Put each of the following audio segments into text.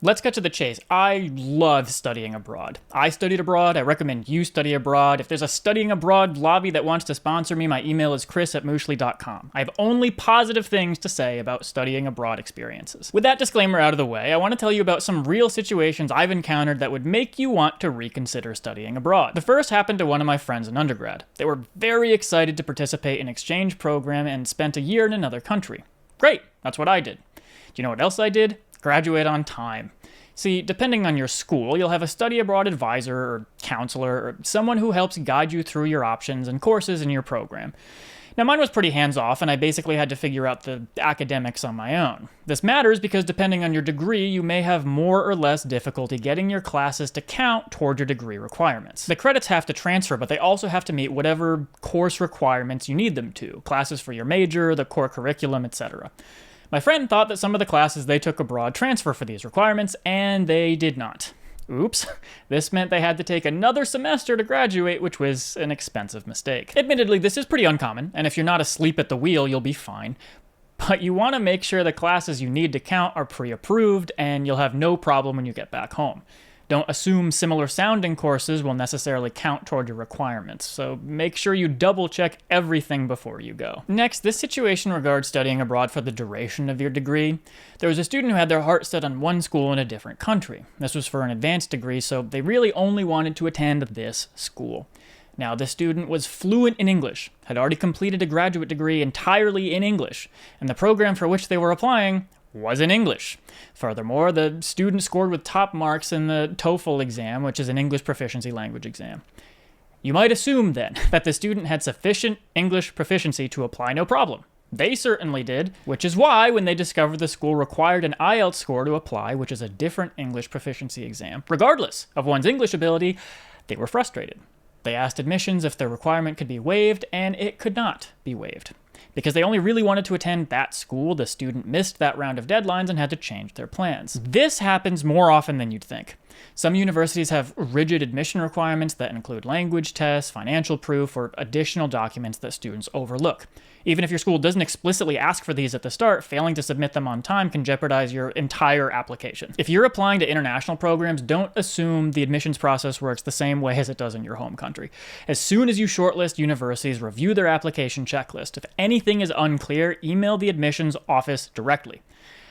Let's cut to the chase. I love studying abroad. I studied abroad. I recommend you study abroad. If there's a studying abroad lobby that wants to sponsor me, my email is chris@mooshly.com. I have only positive things to say about studying abroad experiences. With that disclaimer out of the way, I want to tell you about some real situations I've encountered that would make you want to reconsider studying abroad. The first happened to one of my friends in undergrad. They were very excited to participate in an exchange program and spent a year in another country. Great, that's what I did. Do you know what else I did? Graduate on time. See, depending on your school, you'll have a study abroad advisor or counselor or someone who helps guide you through your options and courses in your program. Now, mine was pretty hands-off, and I basically had to figure out the academics on my own. This matters because depending on your degree, you may have more or less difficulty getting your classes to count toward your degree requirements. The credits have to transfer, but they also have to meet whatever course requirements you need them to, classes for your major, the core curriculum, etc. My friend thought that some of the classes they took abroad transfer for these requirements, and they did not. Oops. This meant they had to take another semester to graduate, which was an expensive mistake. Admittedly, this is pretty uncommon, and if you're not asleep at the wheel, you'll be fine. But you want to make sure the classes you need to count are pre-approved, and you'll have no problem when you get back home. Don't assume similar sounding courses will necessarily count toward your requirements, so make sure you double check everything before you go. Next, this situation regards studying abroad for the duration of your degree. There was a student who had their heart set on one school in a different country. This was for an advanced degree, so they really only wanted to attend this school. Now, this student was fluent in English, had already completed a graduate degree entirely in English, and the program for which they were applying was in English. Furthermore, the student scored with top marks in the TOEFL exam, which is an English proficiency language exam. You might assume, then, that the student had sufficient English proficiency to apply no problem. They certainly did, which is why, when they discovered the school required an IELTS score to apply, which is a different English proficiency exam, regardless of one's English ability, they were frustrated. They asked admissions if the requirement could be waived, and it could not be waived. Because they only really wanted to attend that school, the student missed that round of deadlines and had to change their plans. This happens more often than you'd think. Some universities have rigid admission requirements that include language tests, financial proof, or additional documents that students overlook. Even if your school doesn't explicitly ask for these at the start, failing to submit them on time can jeopardize your entire application. If you're applying to international programs, don't assume the admissions process works the same way as it does in your home country. As soon as you shortlist, universities review their application checklist. If anything is unclear, email the admissions office directly.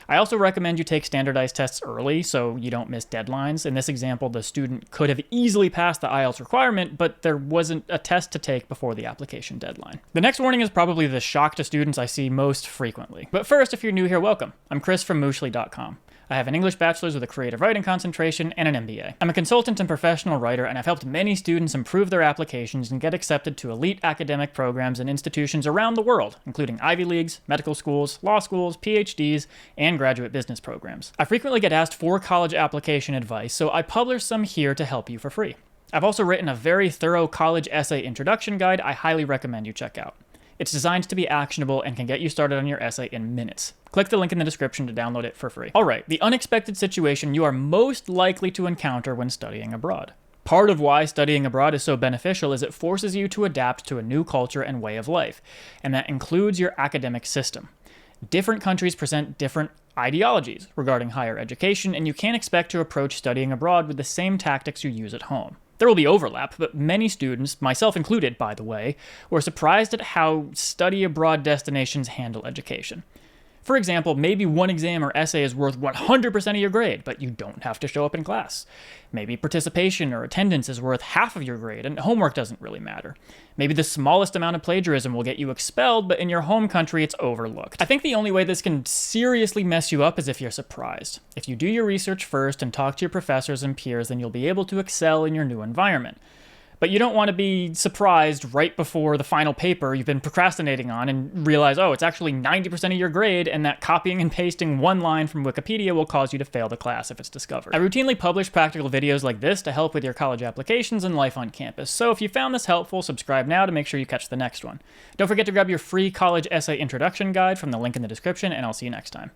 I also recommend you take standardized tests early so you don't miss deadlines. In this example, the student could have easily passed the IELTS requirement, but there wasn't a test to take before the application deadline. The next warning is probably the shock to students I see most frequently. But first, if you're new here, welcome. I'm Chris from Mooshly.com. I have an English bachelor's with a creative writing concentration and an MBA. I'm a consultant and professional writer, and I've helped many students improve their applications and get accepted to elite academic programs and institutions around the world, including Ivy Leagues, medical schools, law schools, PhDs, and graduate business programs. I frequently get asked for college application advice, so I publish some here to help you for free. I've also written a very thorough college essay introduction guide I highly recommend you check out. It's designed to be actionable and can get you started on your essay in minutes. Click the link in the description to download it for free. All right, the unexpected situation you are most likely to encounter when studying abroad. Part of why studying abroad is so beneficial is it forces you to adapt to a new culture and way of life, and that includes your academic system. Different countries present different ideologies regarding higher education, and you can't expect to approach studying abroad with the same tactics you use at home. There will be overlap, but many students, myself included by the way, were surprised at how study abroad destinations handle education. For example, maybe one exam or essay is worth 100% of your grade, but you don't have to show up in class. Maybe participation or attendance is worth half of your grade, and homework doesn't really matter. Maybe the smallest amount of plagiarism will get you expelled, but in your home country it's overlooked. I think the only way this can seriously mess you up is if you're surprised. If you do your research first and talk to your professors and peers, then you'll be able to excel in your new environment. But you don't want to be surprised right before the final paper you've been procrastinating on and realize, oh, it's actually 90% of your grade, and that copying and pasting one line from Wikipedia will cause you to fail the class if it's discovered. I routinely publish practical videos like this to help with your college applications and life on campus, so if you found this helpful, subscribe now to make sure you catch the next one. Don't forget to grab your free college essay introduction guide from the link in the description, and I'll see you next time.